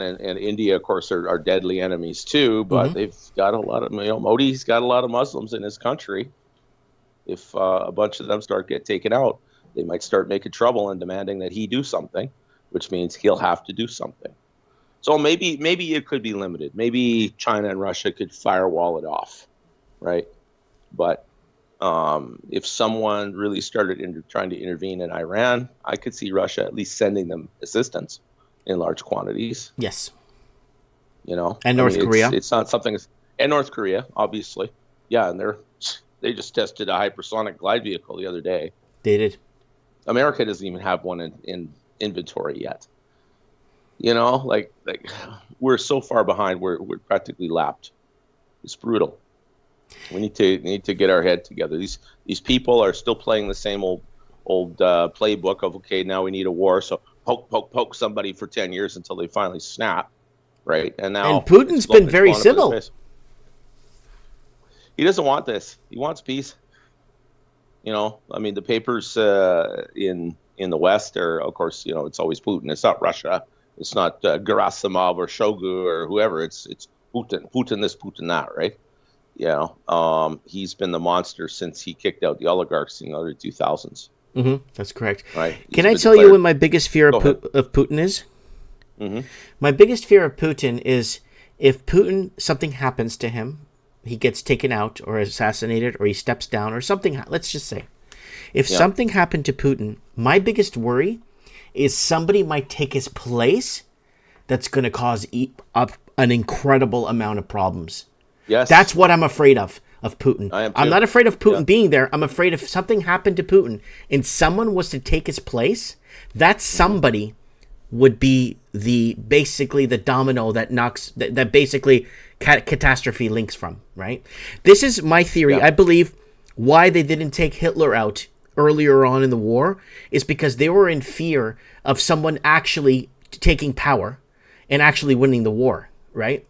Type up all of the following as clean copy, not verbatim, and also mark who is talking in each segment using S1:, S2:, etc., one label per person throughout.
S1: and India, of course, are deadly enemies too. But
S2: Hmm.
S1: they've got a lot of, Modi's got a lot of Muslims in his country. If a bunch of them start get taken out, they might start making trouble and demanding that he do something, which means he'll have to do something. So maybe it could be limited. Maybe China and Russia could firewall it off, right? But if someone really started trying to intervene in Iran, I could see Russia at least sending them assistance in large quantities.
S2: Yes. And
S1: I
S2: North
S1: mean,
S2: Korea.
S1: it's not something. And North Korea, obviously, yeah, and they just tested a hypersonic glide vehicle the other day.
S2: They did.
S1: America doesn't even have one in inventory yet. Like we're so far behind. We're practically lapped. It's brutal. We need to get our head together. These people are still playing the same old playbook of, okay, now we need a war, so poke somebody for 10 years until they finally snap, right? And
S2: And
S1: now
S2: Putin's been
S1: it's
S2: very
S1: blown up in his
S2: civil.
S1: face. He doesn't want this. He wants peace. I mean, the papers in the West are, of course, it's always Putin. It's not Russia. It's not Gerasimov or Shogu or whoever. It's Putin. Putin this, Putin that, right? He's been the monster since he kicked out the oligarchs in the early 2000s,
S2: That's correct.
S1: right?
S2: Can
S1: He's
S2: I
S1: been
S2: tell you
S1: declared.
S2: what my biggest fear
S1: Go ahead.
S2: of Putin is?
S1: Hmm.
S2: My biggest fear of Putin is if Putin, something happens to him, he gets taken out or assassinated or he steps down or something. Let's just say, if
S1: Yeah.
S2: something happened to Putin, my biggest worry is somebody might take his place that's going to cause up an incredible amount of problems.
S1: Yes.
S2: That's what I'm afraid of Putin.
S1: I am
S2: I'm
S1: too.
S2: not afraid of Putin
S1: Yeah.
S2: being there. I'm afraid if something happened to Putin and someone was to take his place, that somebody would be basically the domino that knocks that basically catastrophe links from, right? This is my theory.
S1: Yeah.
S2: I believe why they didn't take Hitler out earlier on in the war is because they were in fear of someone actually taking power and actually winning the war, right?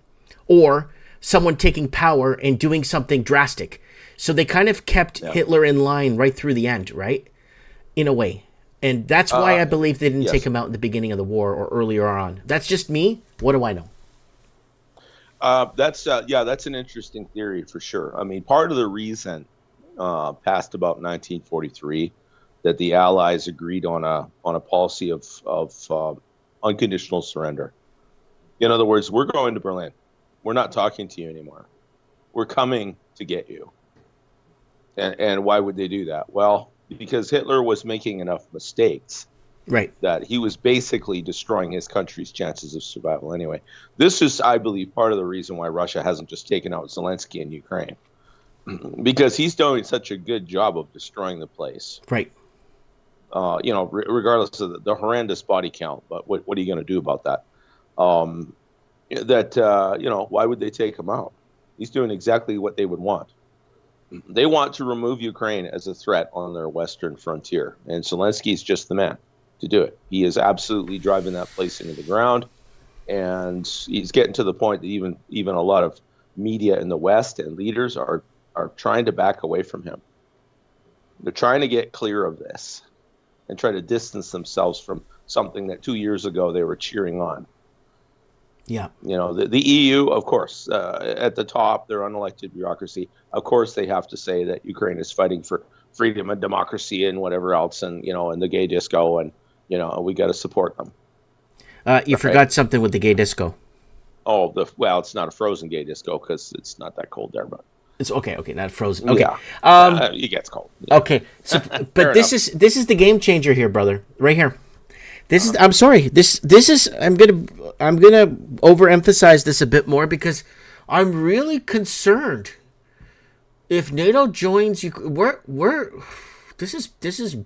S2: Or someone taking power and doing something drastic. So they kind of kept
S1: Yeah.
S2: Hitler in line right through the end, right? In a way. And that's why I believe they didn't
S1: Yes.
S2: take him out in the beginning of the war or earlier on. That's just me. What do I know?
S1: That's an interesting theory for sure. I mean, part of the reason past about 1943 that the Allies agreed on a policy of unconditional surrender. In other words, we're going to Berlin. We're not talking to you anymore. We're coming to get you. And why would they do that? Well, because Hitler was making enough mistakes
S2: Right.
S1: that he was basically destroying his country's chances of survival anyway. This is, I believe, part of the reason why Russia hasn't just taken out Zelensky in Ukraine, because he's doing such a good job of destroying the place.
S2: Right.
S1: Regardless of the horrendous body count, but what are you going to do about that? Why would they take him out? He's doing exactly what they would want. They want to remove Ukraine as a threat on their western frontier, and Zelensky is just the man to do it. He is absolutely driving that place into the ground, and he's getting to the point that even a lot of media in the West and leaders are trying to back away from him. They're trying to get clear of this and try to distance themselves from something that 2 years ago they were cheering on.
S2: Yeah.
S1: The EU, of course, at the top, their unelected bureaucracy, of course, they have to say that Ukraine is fighting for freedom and democracy and whatever else, and and the gay disco, and we got to support them.
S2: You forgot something with the gay disco.
S1: Oh, it's not a frozen gay disco because it's not that cold there, but
S2: It's okay. Okay, not frozen. Okay.
S1: yeah, it gets cold. Yeah.
S2: Okay. So, but this is the game changer here, brother. Right here. This is. I'm sorry. This is. I'm gonna overemphasize this a bit more because I'm really concerned. If NATO joins, this is.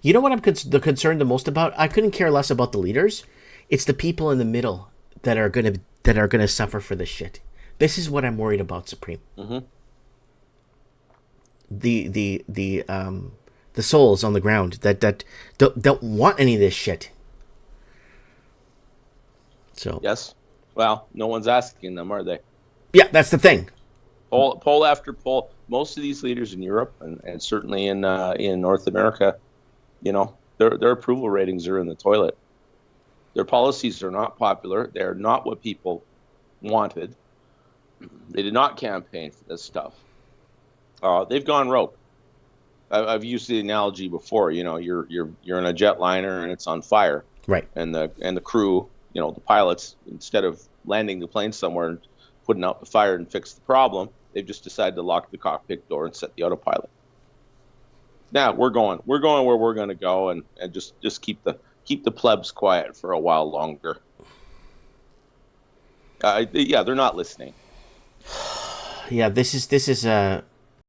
S2: You know what I'm concerned the most about? I couldn't care less about the leaders. It's the people in the middle that are gonna suffer for this shit. This is what I'm worried about, Supreme.
S1: Mm-hmm.
S2: The souls on the ground that don't want any of this shit. So
S1: Yes. Well, no one's asking them, are they?
S2: yeah, that's the thing.
S1: Poll after poll, most of these leaders in Europe and certainly in North America, their approval ratings are in the toilet. Their policies are not popular. They're not what people wanted. They did not campaign for this stuff. They've gone rogue. I've used the analogy before. You're in a jetliner and it's on fire,
S2: Right.
S1: and the crew, the pilots, instead of landing the plane somewhere and putting out the fire and fix the problem, they've just decided to lock the cockpit door and set the autopilot. Now we're going where we're going to go, and just keep the plebs quiet for a while longer. Yeah, they're not listening.
S2: Yeah, this is